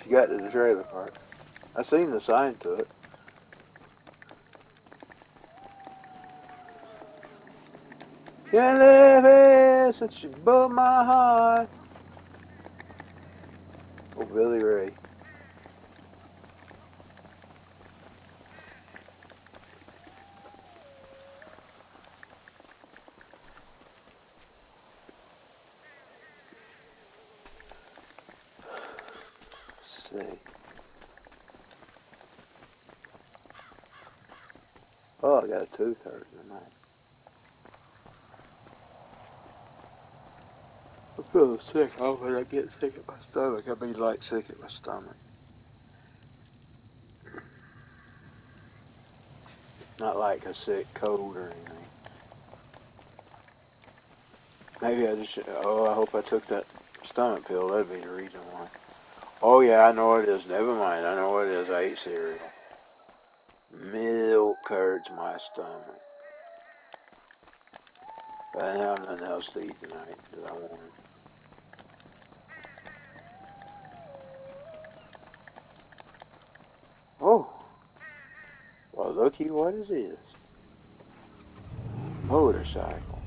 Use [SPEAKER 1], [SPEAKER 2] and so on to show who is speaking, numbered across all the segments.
[SPEAKER 1] She got to the trailer park. I seen the sign to it. Can't live here since you broke my heart. Oh, Billy Ray. Let's see. Oh, I got a tooth hurt tonight. I feel sick. Oh, when I get sick at my stomach, I be like sick at my stomach. Not like a sick cold or anything. Maybe I just, oh, I hope I took that stomach pill. That'd be the reason why. Oh, yeah, I know what it is. Never mind. I know what it is. I ate cereal. Milk hurts my stomach. But I didn't have nothing else to eat tonight that I wanted. Oh. Well, looky what it is. Motorcycle.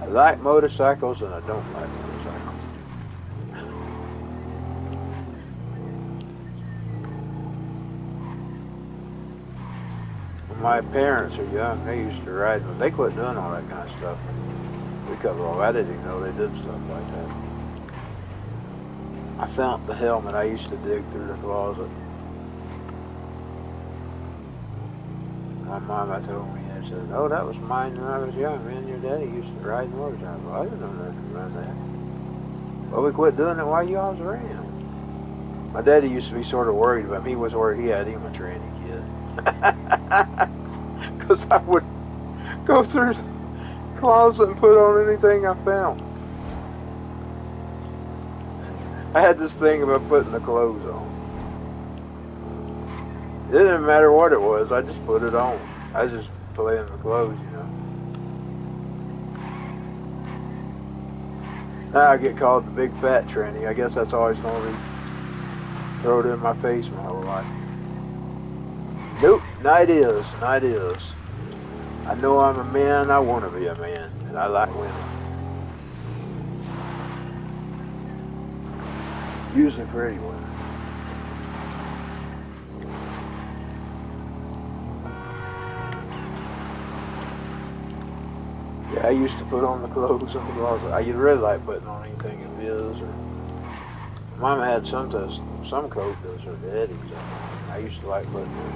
[SPEAKER 1] I like motorcycles and I don't like motorcycles. When my parents were young, they used to ride, but they quit doing all that kind of stuff. Because, well, I didn't even know they did stuff like that. I found the helmet. I used to dig through the closet. My mama told me, I said, oh, that was mine when I was young, man. Your daddy used to ride motorcycles. Well, I didn't know nothing about that. Well, we quit doing it while y'all was around. My daddy used to be sort of worried about me. He was worried he had him a tranny kid. Because I would go through the closet and put on anything I found. I had this thing about putting the clothes on. It didn't matter what it was, I just put it on. I was just playing the clothes, you know. Now I get called the big fat tranny. I guess that's always going to be thrown in my face my whole life. Nope, night is. I know I'm a man, I want to be a man, and I like women. Usually pretty women. Yeah, I used to put on the clothes in the closet. I really like putting on anything of his. Or Mama had some coats that was her daddy's. I used to like putting them.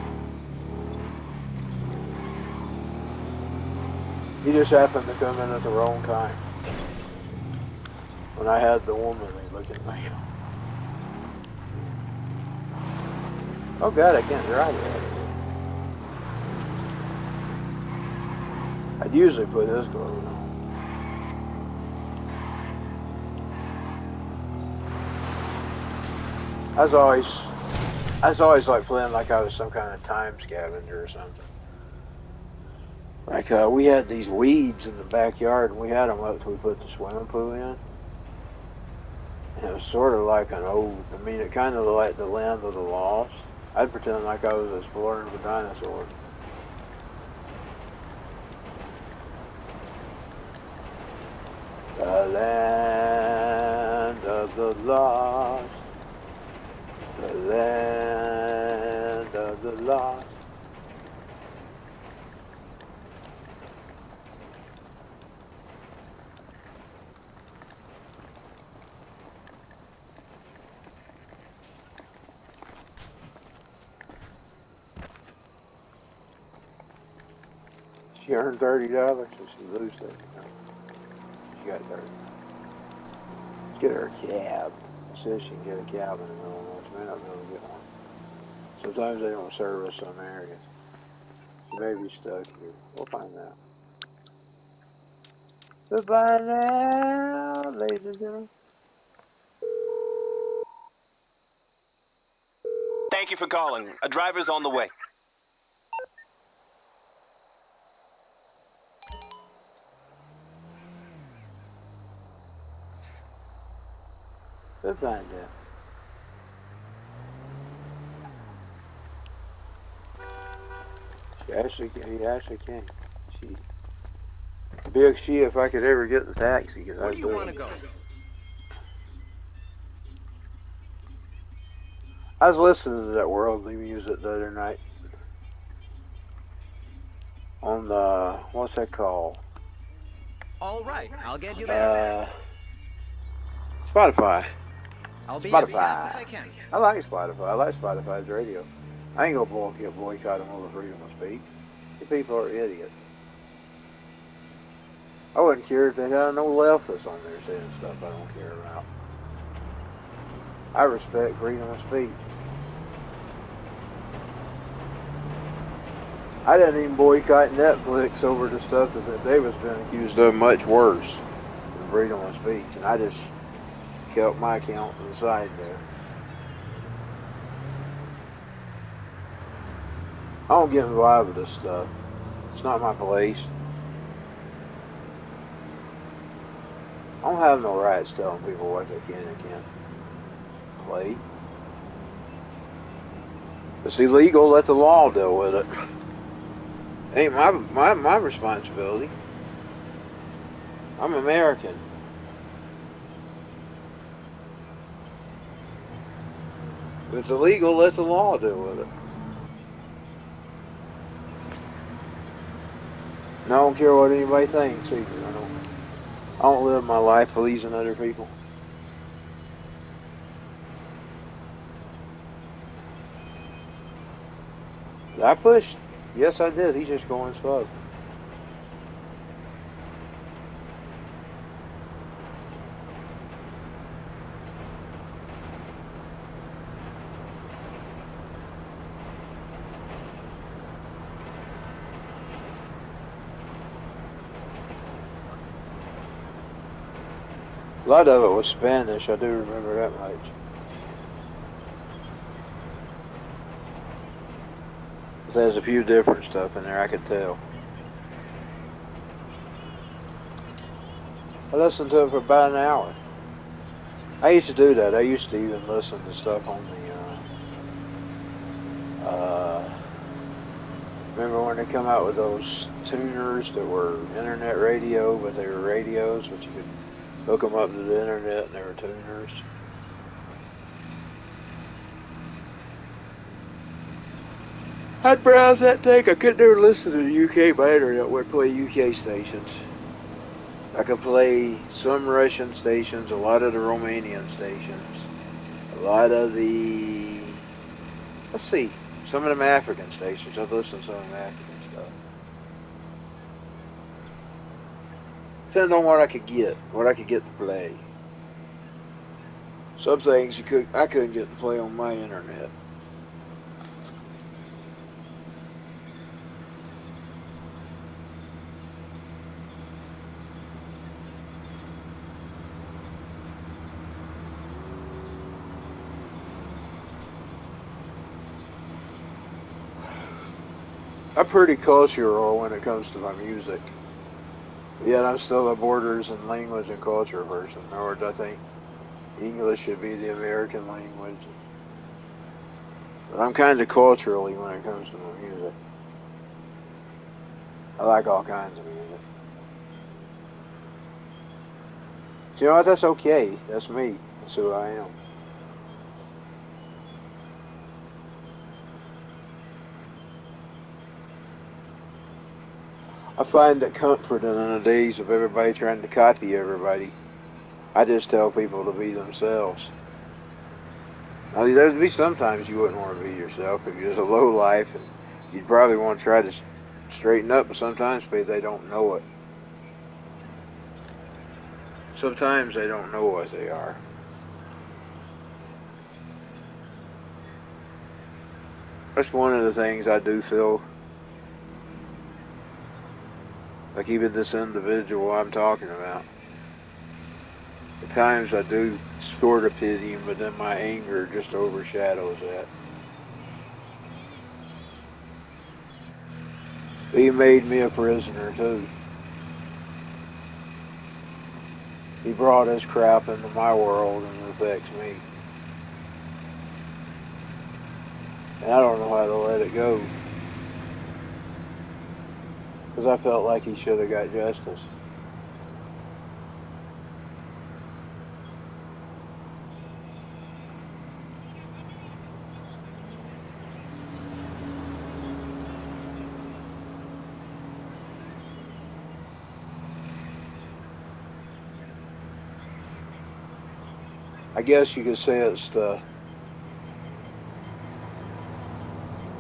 [SPEAKER 1] He just happened to come in at the wrong time. When I had the womanly looking thing. Oh God, I can't drive it. I'd usually put his clothes on. I was always like playing like I was some kind of time scavenger or something. Like we had these weeds in the backyard, and we had them up till we put the swimming pool in. And it was sort of like it kind of like the land of the lost. I'd pretend like I was exploring the dinosaurs. The land of the lost. The land of the lost. She earned $30, so she lose $30. She got 30. Let's get her a cab. It says she can get a cab in the Illinois. She may not be able to get one. Sometimes they don't service some areas. She may be stuck here. We'll find out. Goodbye now, ladies and gentlemen.
[SPEAKER 2] Thank you for calling. A driver's on the way.
[SPEAKER 1] We'll find out. He actually can. She. Big she if I could ever get the taxi. Cause
[SPEAKER 3] Where do you want to go?
[SPEAKER 1] I was listening to that worldly music the other night. On the, what's that called?
[SPEAKER 3] All right, I'll get you there.
[SPEAKER 1] Spotify.
[SPEAKER 3] I'll be as
[SPEAKER 1] Spotify.
[SPEAKER 3] fast as I can.
[SPEAKER 1] I like Spotify. I like Spotify's radio. I ain't gonna boycott them over freedom of speech. The people are idiots. I wouldn't care if they had no leftists on there saying stuff I don't care about. I respect freedom of speech. I didn't even boycott Netflix over the stuff that they was being accused of much worse than freedom of speech. And I just kept my account to the side there. I don't get involved with this stuff. It's not my place. I don't have no rights telling people what they can and can't play. It's illegal, let the law deal with it. It ain't my responsibility. I'm American. If it's illegal, let the law deal with it. And I don't care what anybody thinks either. I don't live my life pleasing other people. I pushed. Yes, I did. He's just going slow. A lot of it was Spanish. I do remember that much. There's a few different stuff in there, I could tell. I listened to it for about an hour. I used to do that. I used to even listen to stuff on the, remember when they come out with those tuners that were internet radio, but they were radios, but you could hook them up to the internet and they were tuners. I'd browse that thing. I couldn't ever listen to the UK by internet. Would play UK stations. I could play some Russian stations, a lot of the Romanian stations, a lot of the, let's see, some of them African stations. I'd listen to some of them African stuff. Depending on what I could get to play. Some things I couldn't get to play on my internet. I'm pretty cultural when it comes to my music. Yet I'm still a borders and language and culture person. In other words, I think English should be the American language. But I'm kind of culturally when it comes to my music. I like all kinds of music. So you know what? That's okay. That's me. That's who I am. I find that comfort in the days of everybody trying to copy everybody. I just tell people to be themselves. Now, there'd be sometimes you wouldn't want to be yourself if you're just a low life, and you'd probably want to try to straighten up, but sometimes they don't know it. Sometimes they don't know what they are. That's one of the things I do feel. Like even this individual I'm talking about. At times I do sort of pity him, but then my anger just overshadows that. He made me a prisoner too. He brought his crap into my world and it affects me. And I don't know how to let it go. Because I felt like he should have got justice. I guess you could say it's the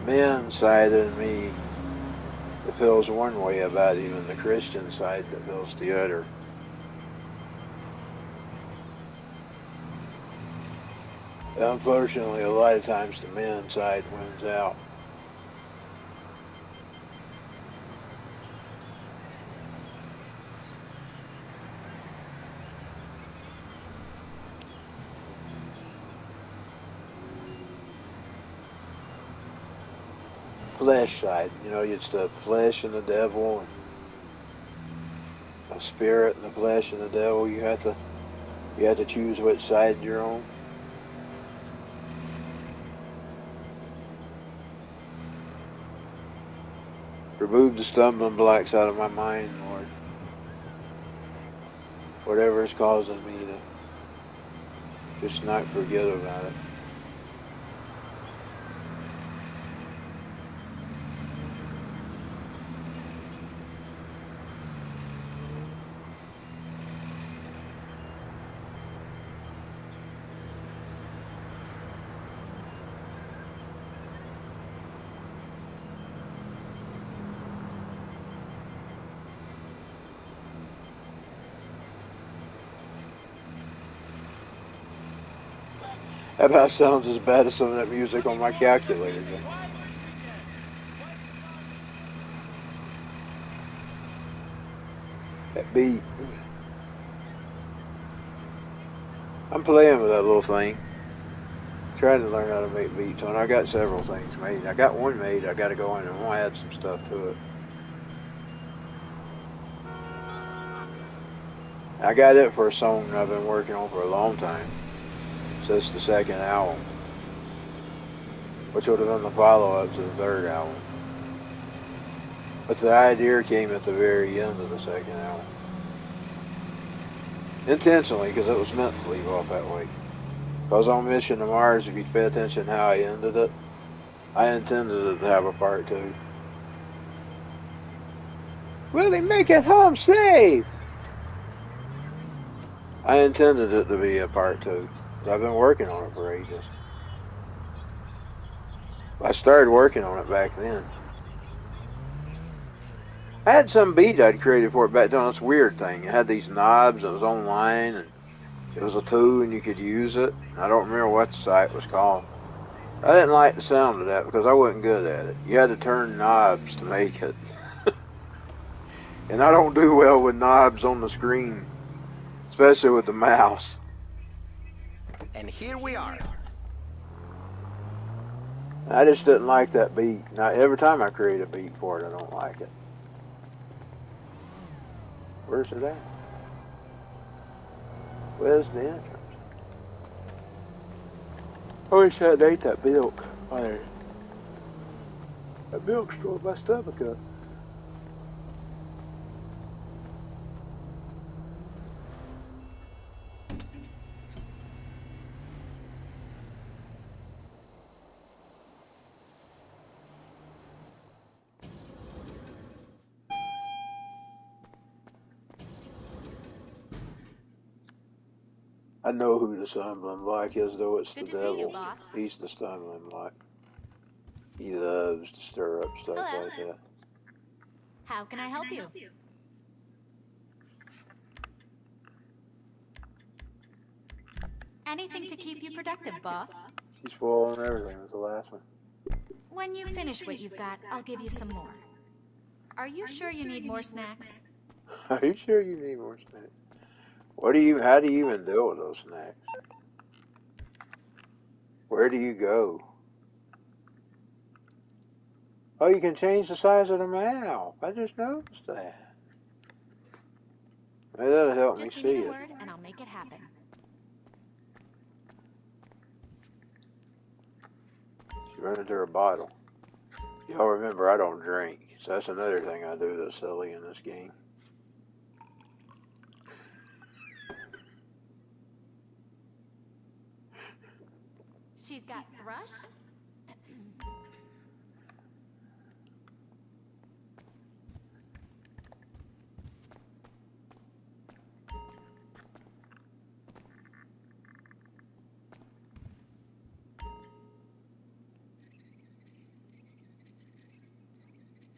[SPEAKER 1] men's side of me that feels one way about him and the Christian side that feels the other. Unfortunately, a lot of times the men's side wins out. Flesh side, you know, it's the flesh and the devil, and the spirit and the flesh and the devil. You have to choose which side you're on. Remove the stumbling blocks out of my mind, Lord. Whatever is causing me to just not forget about it. That about sounds as bad as some of that music on my calculator. That beat. I'm playing with that little thing. Trying to learn how to make beats on. I got several things made. I got one made. I got to go in and I'm gonna add some stuff to it. I got it for a song I've been working on for a long time. So it's the second album, which would have been the follow-up to the third album. But the idea came at the very end of the second album. Intentionally, because it was meant to leave off that way. Because on Mission to Mars, if you pay attention how I ended it, I intended it to have a part 2. Will he make it home safe? I intended it to be a part 2. I've been working on it for ages. I started working on it back then. I had some beat I'd created for it back then. This weird thing. It had these knobs. It was online, and it was a tool, and you could use it. I don't remember what the site was called. I didn't like the sound of that because I wasn't good at it. You had to turn knobs to make it. And I don't do well with knobs on the screen, especially with the mouse.
[SPEAKER 3] And here we are.
[SPEAKER 1] I just didn't like that beat. Now, every time I create a beat for it, I don't like it. Where's it at? Where's the entrance? I wish I had ate that milk. That milk stored my stomach up. I know who the stumbling block is, though it's
[SPEAKER 4] Good
[SPEAKER 1] the
[SPEAKER 4] to see you,
[SPEAKER 1] devil.
[SPEAKER 4] boss.
[SPEAKER 1] He's the stumbling block. He loves to stir up stuff
[SPEAKER 4] Hello.
[SPEAKER 1] like that.
[SPEAKER 4] How can I help you? Anything to keep you productive, boss.
[SPEAKER 1] She's spoiling everything. That's the last one.
[SPEAKER 4] When you finish what you've got, I'll give you some more. Are you sure you need more snacks?
[SPEAKER 1] Are you sure you need more snacks? How do you even deal with those snacks? Where do you go? Oh, you can change the size of the mouth. I just noticed that. Maybe that'll help me
[SPEAKER 4] Just give
[SPEAKER 1] see
[SPEAKER 4] me the
[SPEAKER 1] it.
[SPEAKER 4] word and I'll make it happen.
[SPEAKER 1] She run into her bottle. Y'all remember I don't drink, so that's another thing I do that's silly in this game.
[SPEAKER 4] She's got thrush.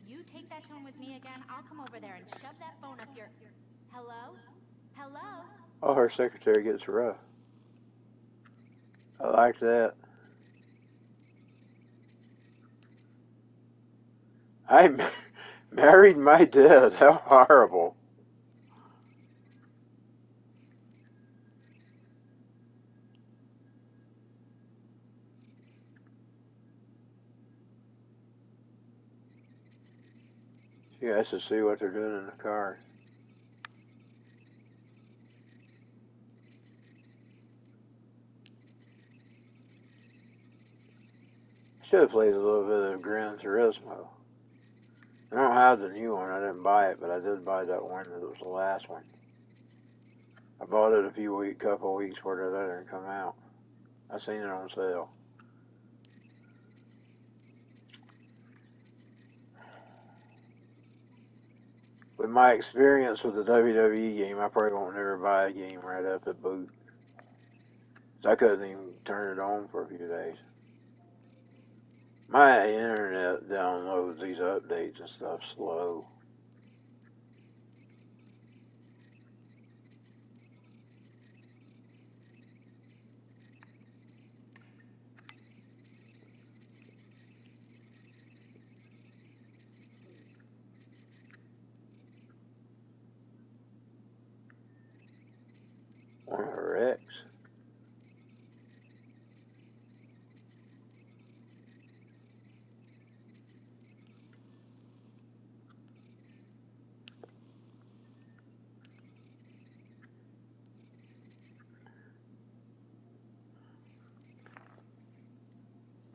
[SPEAKER 4] You take that tone with me again, I'll come over there and shove that phone up your... Hello? Hello?
[SPEAKER 1] Oh, her secretary gets rough. I like that. I married my dad. How horrible. She has to see what they're doing in the car. Should have played a little bit of Gran Turismo. I don't have the new one. I didn't buy it, but I did buy that one that was the last one. I bought it a couple weeks before that other one come out. I seen it on sale. With my experience with the WWE game, I probably won't never buy a game right up at boot. I couldn't even turn it on for a few days. My internet downloads these updates and stuff slow. One of her ex.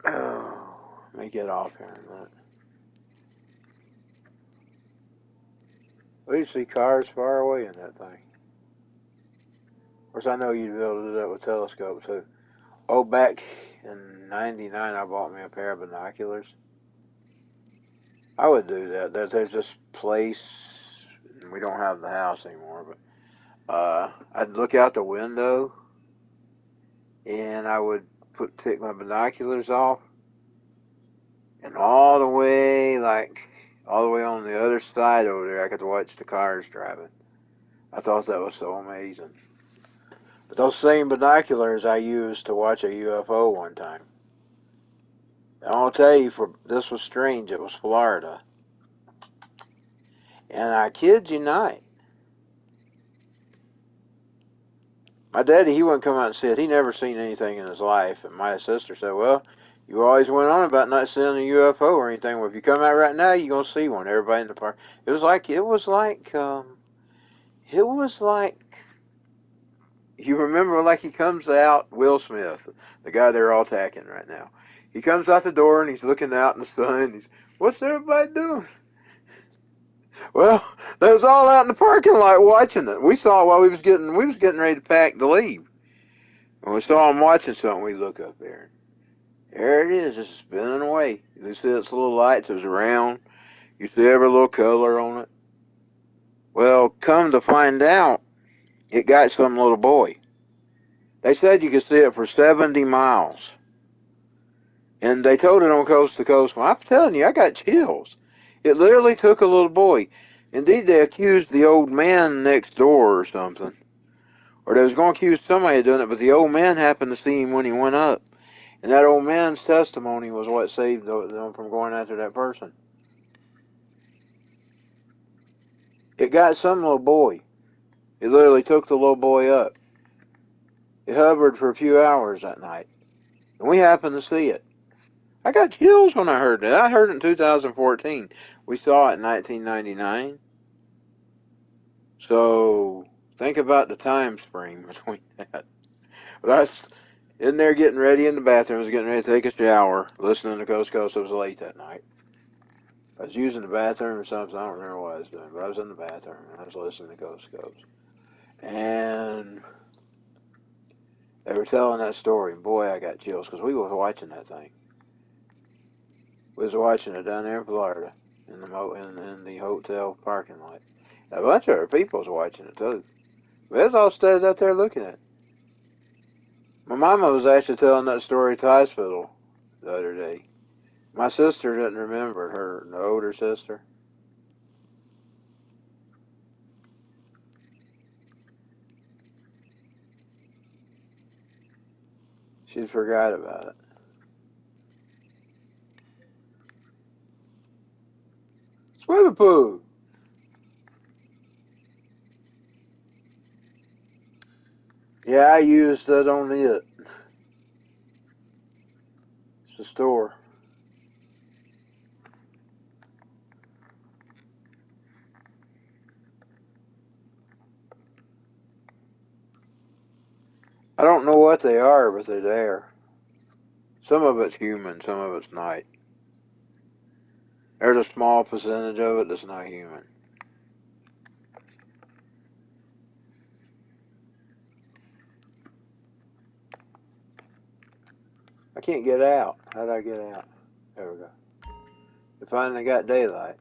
[SPEAKER 1] Oh, let me get off here in a minute. We see cars far away in that thing. Of course, I know you'd be able to do that with telescopes too. Oh, back in '99, I bought me a pair of binoculars. I would do that. There's this place, we don't have the house anymore, but I'd look out the window and I would take my binoculars off, and all the way on the other side over there, I could watch the cars driving. I thought that was so amazing. But those same binoculars I used to watch a UFO one time. And I'll tell you, this was strange. It was Florida. And I kid you not, my daddy, he wouldn't come out and see it. He never seen anything in his life. And my sister said, well, you always went on about not seeing a UFO or anything. Well, if you come out right now, you're going to see one. Everybody in the park. It was like, you remember, like, he comes out, Will Smith, the guy they're all attacking right now. He comes out the door and he's looking out in the sun. What's everybody doing? Well, they was all out in the parking lot watching it. We saw it while we was getting ready to pack to leave. When we saw them watching something, we look up there. There it is, just spinning away. You see its little lights, it was round. You see every little color on it. Well, come to find out, it got some little boy. They said you could see it for 70 miles. And they told it on Coast to Coast. Well, I'm telling you, I got chills. It literally took a little boy. Indeed, they accused the old man next door or something. Or they was going to accuse somebody of doing it, but the old man happened to see him when he went up. And that old man's testimony was what saved them from going after that person. It got some little boy. It literally took the little boy up. It hovered for a few hours that night. And we happened to see it. I got chills when I heard it. I heard it in 2014. We saw it in 1999. So think about the time frame between that. But I was in there getting ready in the bathroom. I was getting ready to take a shower, listening to Coast to Coast. It was late that night. I was using the bathroom or something. I don't remember what I was doing, but I was in the bathroom and I was listening to Coast to Coast. And they were telling that story. And boy, I got chills because we were watching that thing. We was watching it down there in Florida in the hotel parking lot. A bunch of other people was watching it too. We was all stood up there looking at it. My mama was actually telling that story at the hospital the other day. My sister didn't remember her, the older sister. She forgot about it. Swimming pool. Yeah, I used it on it. It's the store. I don't know what they are, but they're there. Some of it's human, some of it's not. There's a small percentage of it that's not human. I can't get out. How'd I get out? There we go. It finally got daylight.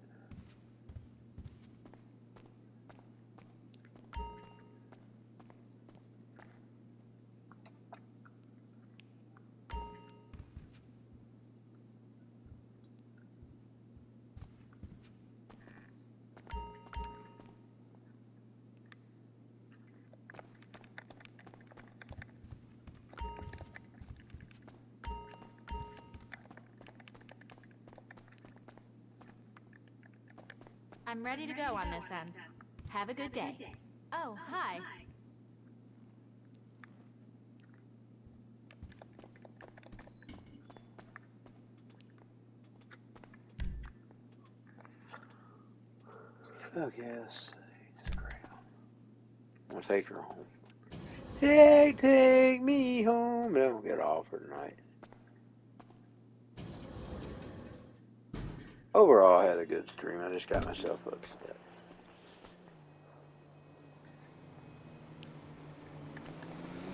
[SPEAKER 4] I'm ready to go on this end. Have a good day. Oh, hi.
[SPEAKER 1] Okay, let's see. I'm gonna take her home. Take me home. Then we'll get off for tonight. Overall, I had a good stream. I just got myself upset.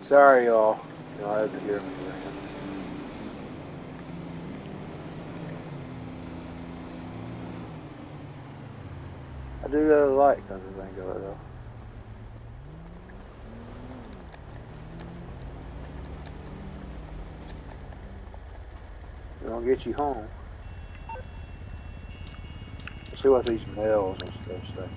[SPEAKER 1] Sorry, y'all. Y'all had to hear me. I do really like come to think of it, though. We're gonna get you home. Let's see what these mails and stuff say.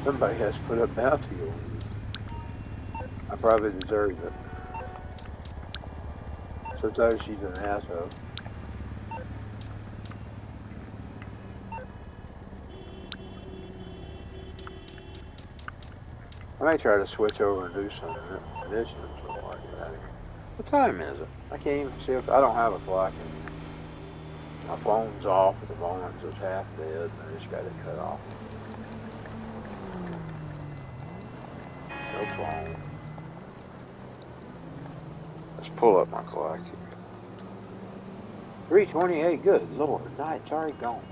[SPEAKER 1] Somebody has put a bounty on me. I probably deserve it. Sometimes she's an asshole. I may try to switch over and do some missions before I get out of here. What time is it? I can't even see if I don't have a clock in. My phone's off at the moment, so it's half dead, and I just got it cut off. No phone. Let's pull up my clock here. 3:28, good lord, night's already gone.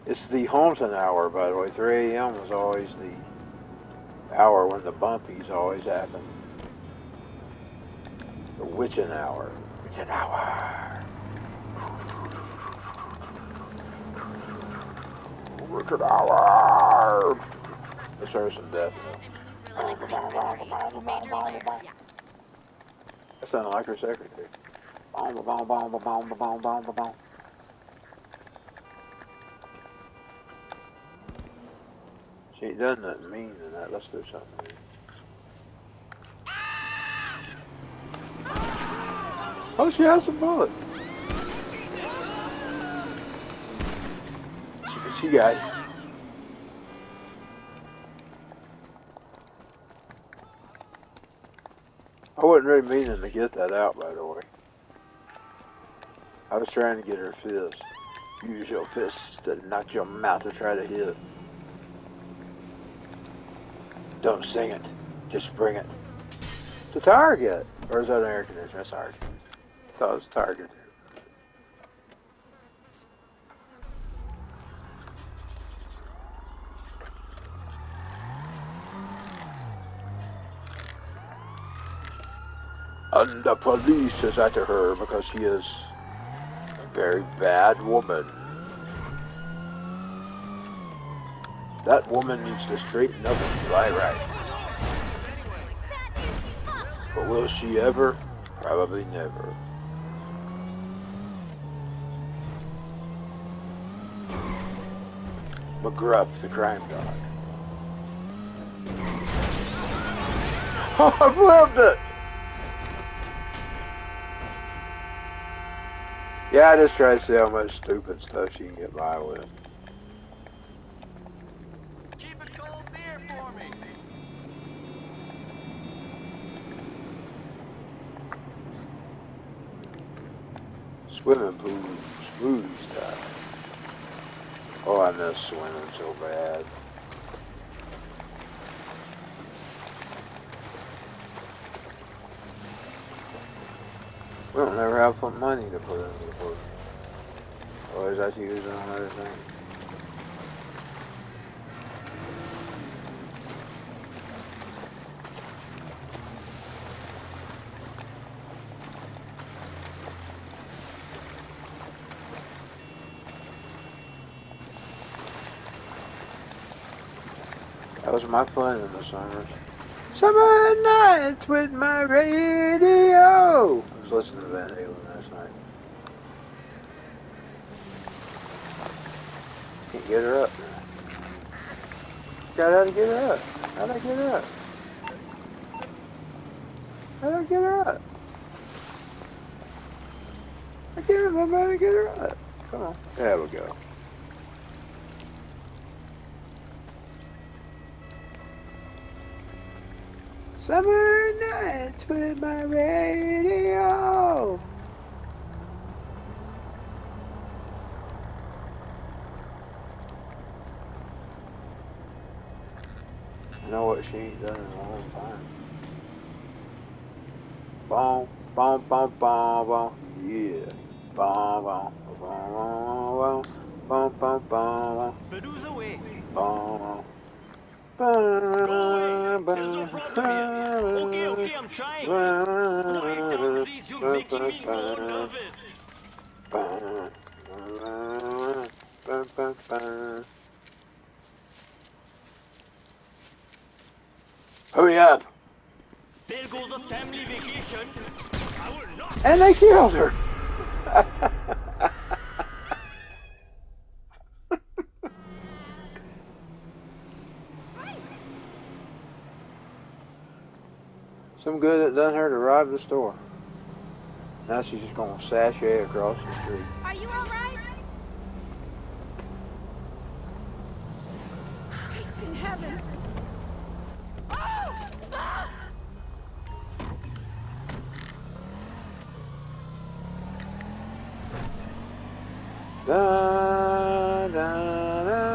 [SPEAKER 1] It's the haunting hour, by the way. 3 a.m. is always the hour when the bumpies always happen. The witching hour. Witching hour. Witching hour. Let's hear some death. That sounded like her secretary. She ain't done nothing mean to that. Let's do something. Oh, she has a bullet. She got it. I wasn't really meaning to get that out, by the way. I was trying to get her fist. Use your fist to knock your mouth to try to hit. Don't sing it. Just bring it. It's a target. Or is that an air conditioner? Sorry. I thought it was a target. And the police is after her because she is a very bad woman. That woman needs to straighten up and fly right. But will she ever? Probably never. McGruff, the crime dog. Oh, I flipped it! Yeah, I just try to see how much stupid stuff she can get by with.
[SPEAKER 3] Keep a cold beer for me.
[SPEAKER 1] Swimming pool, smooth stuff. Oh, I miss swimming so bad. We don't never have money to put into the boat. Or is that to use it on other things? That was my fun in the summers. Summer nights with my radio. I was listening to Van Halen last night. Can't get her up. Got how to get her up. How'd I get her up? How'd I get her up? I can't remember how to get her up. Come on. There we go. Summer nights with my radio. I know what she ain't done in a long time. Boom, boom, boom, boom, boom. Yeah. Boom, boom, boom, boom, boom, boom, boom.
[SPEAKER 3] Bedou's away.
[SPEAKER 1] Boom.
[SPEAKER 3] Go away. There's no problem here. Okay, I'm trying. Quiet down, please. You're making me more nervous.
[SPEAKER 1] Hurry up!
[SPEAKER 3] There goes the family vacation. I will not.
[SPEAKER 1] And they killed her! Some good that done her to rob the store. Now she's just gonna sashay across the street.
[SPEAKER 4] Are you alright?
[SPEAKER 5] Christ in heaven! Oh! Ah!
[SPEAKER 1] Da, da, da,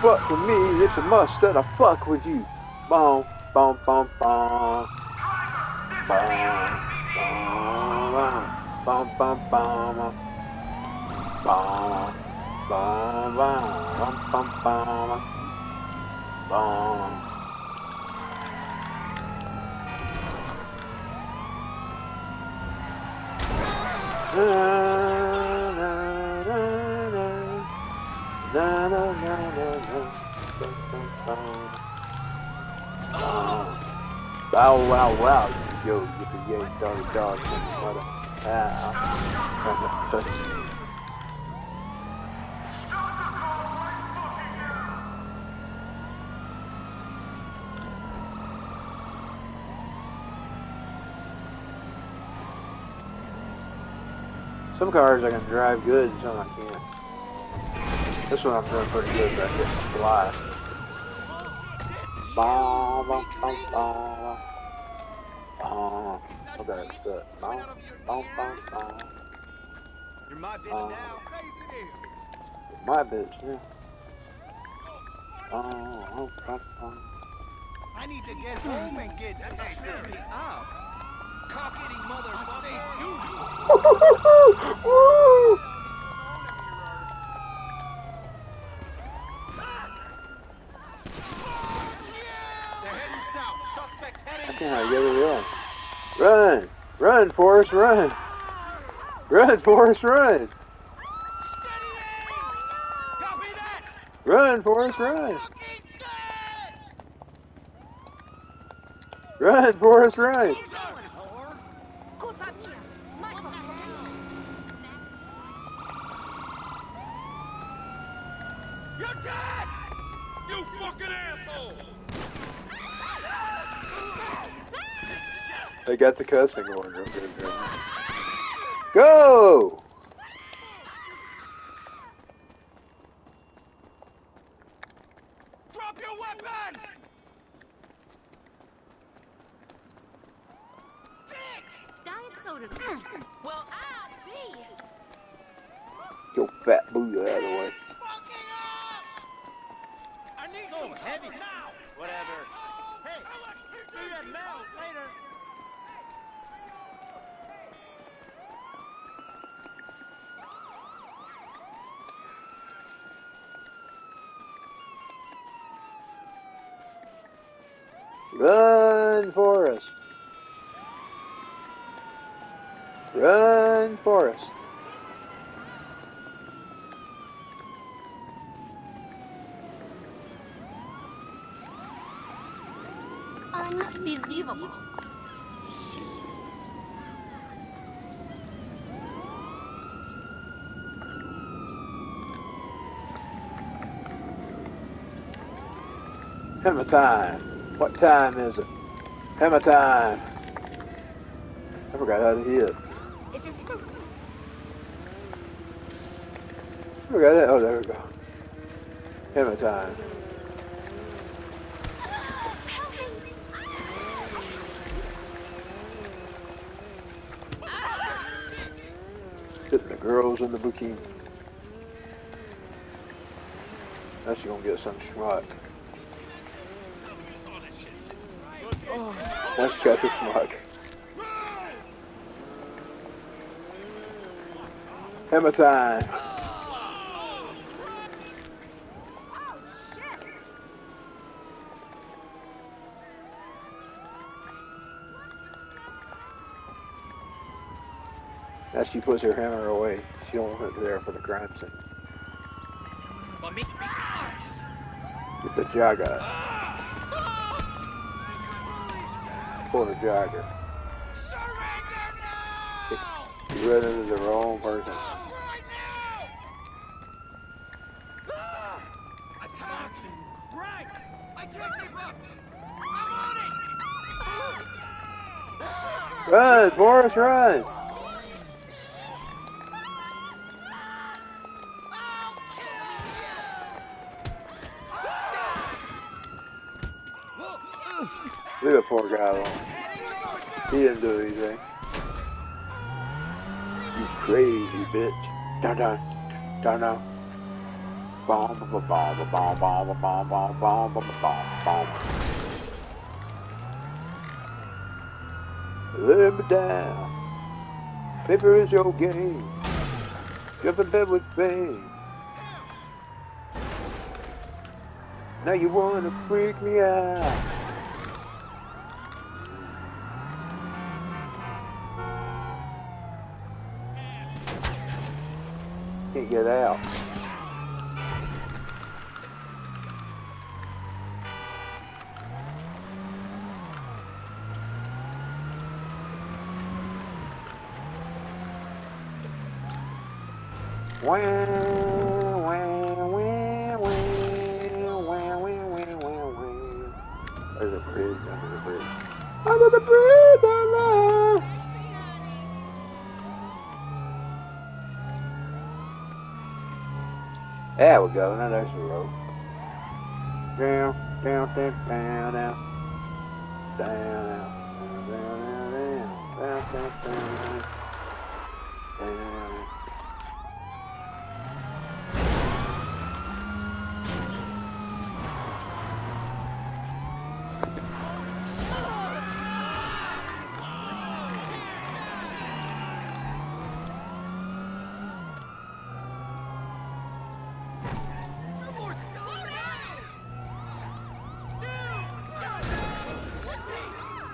[SPEAKER 1] fuck with me, it's a must that I fuck with you. Boom, boom, boom, boom. Boom, boom, boom, boom, boom. Boom, boom, boom, boom, boom, boom. Bow wow wow, yo, yippee yay, doggy dog, mother. Some cars I can drive good, and some I can't. This one I'm doing pretty good, but I get fly. Bom, bom, bom, bom. Oh, okay, that's good. Bom, bom, bom, bom.
[SPEAKER 3] You're my bitch now.
[SPEAKER 1] My bitch, yeah. Oh, bom, bom.
[SPEAKER 3] I need to get home and get shit up. Cock-eating motherfucker. I say you.
[SPEAKER 1] Woo!
[SPEAKER 3] They're heading south. Suspect heading
[SPEAKER 1] I can't get it in. Run! Run, Forrest, run! Run, Forrest, run!
[SPEAKER 3] Steady aim! Copy that!
[SPEAKER 1] Run, Forrest, run! Run, Forrest, run!
[SPEAKER 5] Culpa mía. My fault.
[SPEAKER 3] You're dead! You fucking asshole!
[SPEAKER 1] They got the cussing going real good. Go!
[SPEAKER 3] Drop your weapon! Dick!
[SPEAKER 5] Diet sodas. Well, I'll be.
[SPEAKER 1] Yo, fat booty out of the way.
[SPEAKER 3] Fucking up! I need some heavy now! Whatever. Hey, see you at Mel later.
[SPEAKER 1] Run, Forrest! Run, Forrest!
[SPEAKER 5] Unbelievable.
[SPEAKER 1] Hammer time! What time is it? Hammer time! I forgot how to hit.
[SPEAKER 5] Is this
[SPEAKER 1] I forgot that. Oh, there we go. Hammer time. Hitting the girls in the bikini. That's gonna get some schmuck. Let's check the schmuck. Hammer time. As she puts her hammer away, she don't want it there for the crime scene. Get the jogger. For the jogger.
[SPEAKER 3] Surrender now!
[SPEAKER 1] Get rid of the wrong person.
[SPEAKER 3] Right now! Attack! Right! I can't keep up! I'm on it!
[SPEAKER 1] Run, Forrest, run! Leave that poor guy alone. He didn't do anything. You crazy bitch. Dun dun. Dun dun. Bomb, bomb, bomb, bomb, bomb, bomb, bomb, bomb, bomb, bomb, bomb. Let me down. Paper is your game. Jump in bed with fame. Now you wanna freak me out. Can't get out. Wah, wah, wah, wah, wah, wah, wah. There's a bridge under the bridge. Under the bridge, Allah. There we go. Now there's the road. Down, down, down, down, down, down, down, down, down, down, down.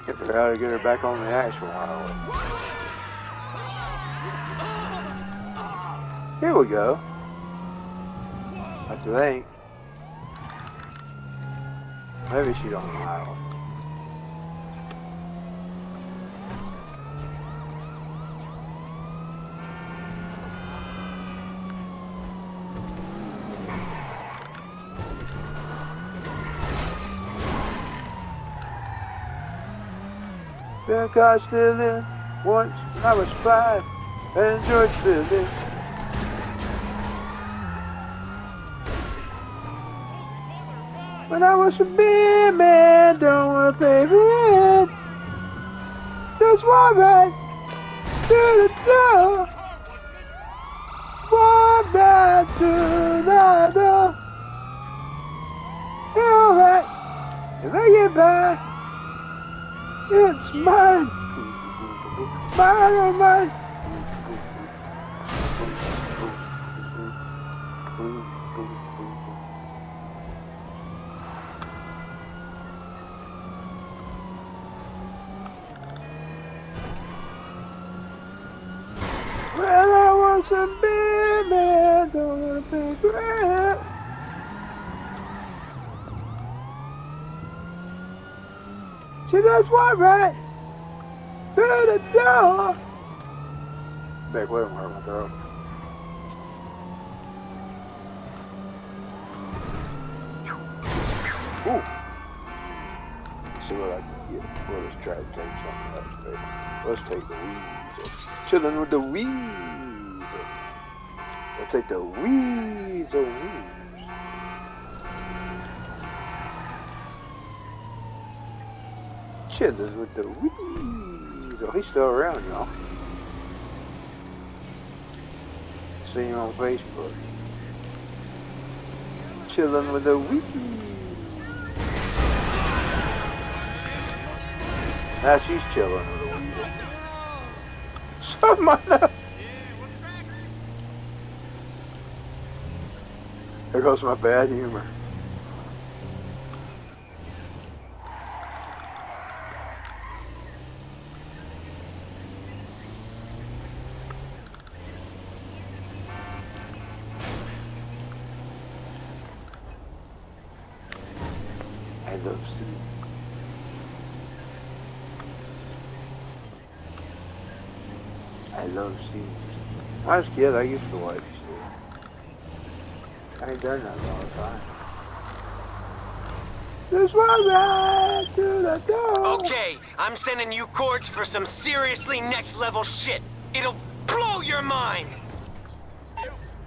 [SPEAKER 1] Figure out how to get her back on the actual highway. Here we go. I think. Maybe she's on the highway. Been caught stealing once when I was 5 and George stealing. When I was a big man, don't want to pay rent. Just walk right to the door. Walk right to the door. Alright, if I get by, it's mine. Mine, oh mine. Well, I was a big man, don't want to pay rent. She just walked right to the door. Back with him, hurt my throat. Ooh. Let's see what I can get. Well, let's try to take something else, baby. Let's take the weasel. Chilling with the weasel. We'll take the weasel. Chilling with the weasel. He's still around, y'all. See him on Facebook. Chilling with the weasel. Now she's chilling with the weasel. Someone. There goes my bad humor. I love Steve. I love Steve. When I was a kid, I used to like Steve. I ain't done that all the time. Just one right to the door.
[SPEAKER 2] Okay, I'm sending you cords for some seriously next level shit. It'll blow your mind.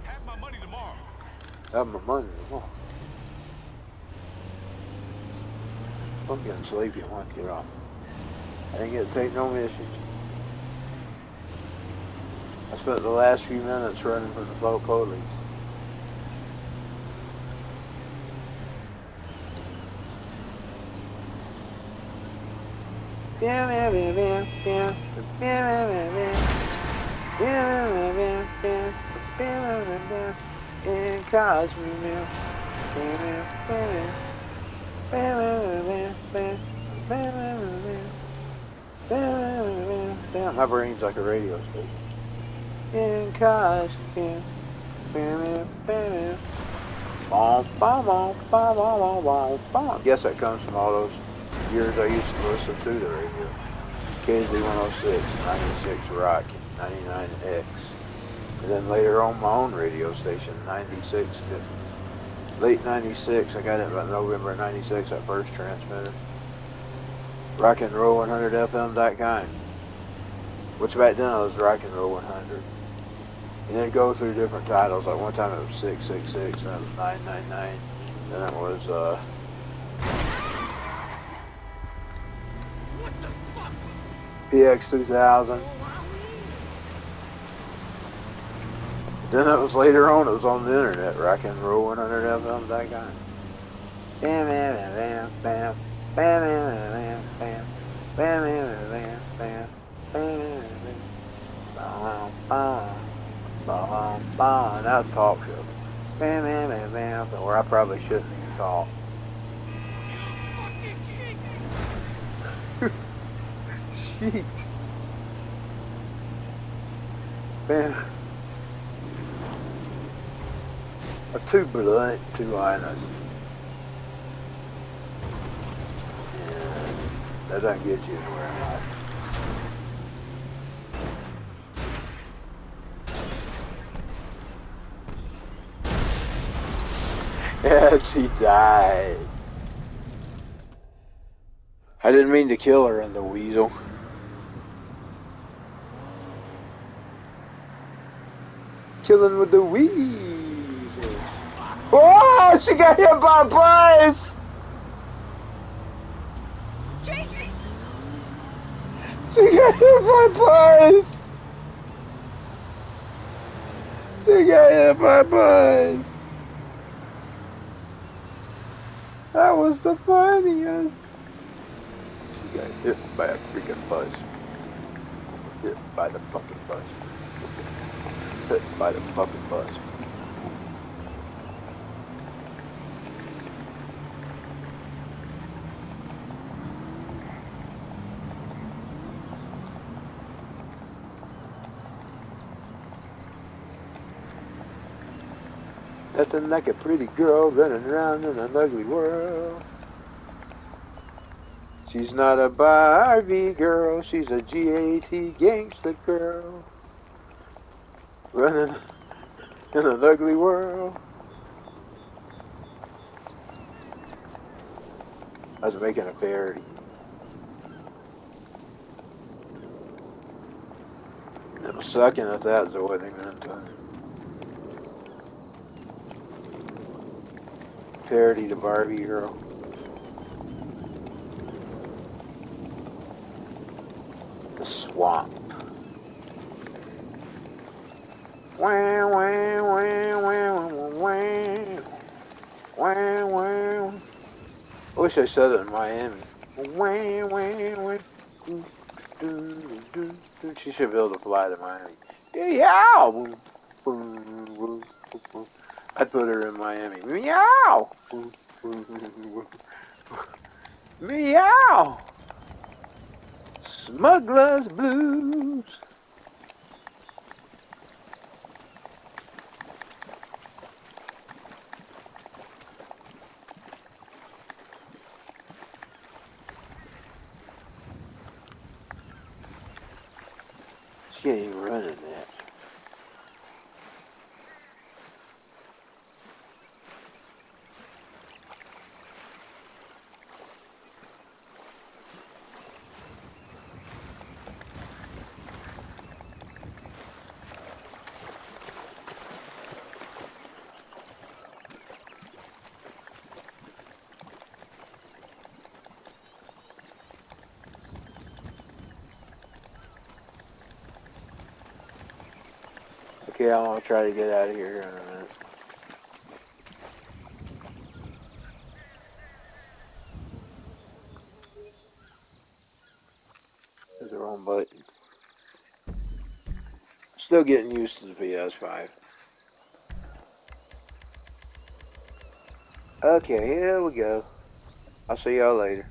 [SPEAKER 3] Have my money tomorrow.
[SPEAKER 1] Have my money tomorrow. I'm getting sleepy. I want to get off. I didn't get to take no message. I spent the last few minutes running from the police. And cause me milk. Damn, my brain's like a radio station. In costume. Guess that comes from all those years I used to listen to the radio. KZ106, 96 Rock, 99 X. And then later on my own radio station, 96 to late 96. I got it about November 96, that first transmitter. Rock and Roll 100fm.com. Which back then I was Rock and Roll 100. And then go through different titles. Like one time it was 666, then it was 999, then it was PX 2000. Then it was later on, it was on the internet, Rock and Roll 100 FM, that guy. Bam, bam, bam, bam, bam, bam, bam, bam, bam, bam, bam, bam, bam, bam, bam, bam. Now it's talk show. Bam, bam, bam, bam, where I probably shouldn't even talk. Sheet. Man. Or too blunt, too honest. Yeah, that doesn't get you anywhere in life. Yeah, she died. I didn't mean to kill her in the weasel. Killing with the weasel. Oh, she got hit by a bus!
[SPEAKER 5] Jesus!
[SPEAKER 1] She got hit by a bus! She got hit by a bus! That was the funniest. She got hit by a freaking bus. Hit by the fucking bus. Hit by the fucking bus. Nothing like a pretty girl running around in an ugly world. She's not a Barbie girl, she's a GAT gangster girl. Running in an ugly world. I was making a parody. It was sucking at that, so I wasn't even in time. Parody the Barbie girl. The swamp. Wah, wah, wah, wah, wah, wah, wah. I wish I said it in Miami. Wah, wah, wah. She should be able to fly to Miami. Yeah. I'd put her in Miami. Meow. Meow. Smuggler's Blues. She ain't even running that. Okay, I'm gonna try to get out of here in a minute. There's the wrong button. Still getting used to the PS5. Okay, here we go. I'll see y'all later.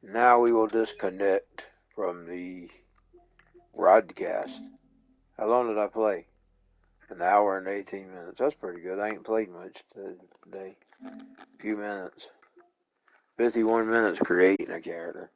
[SPEAKER 1] Now we will disconnect from the broadcast. How long did I play? An hour and 18 minutes. That's pretty good. I ain't played much today. A few minutes. 51 minutes creating a character.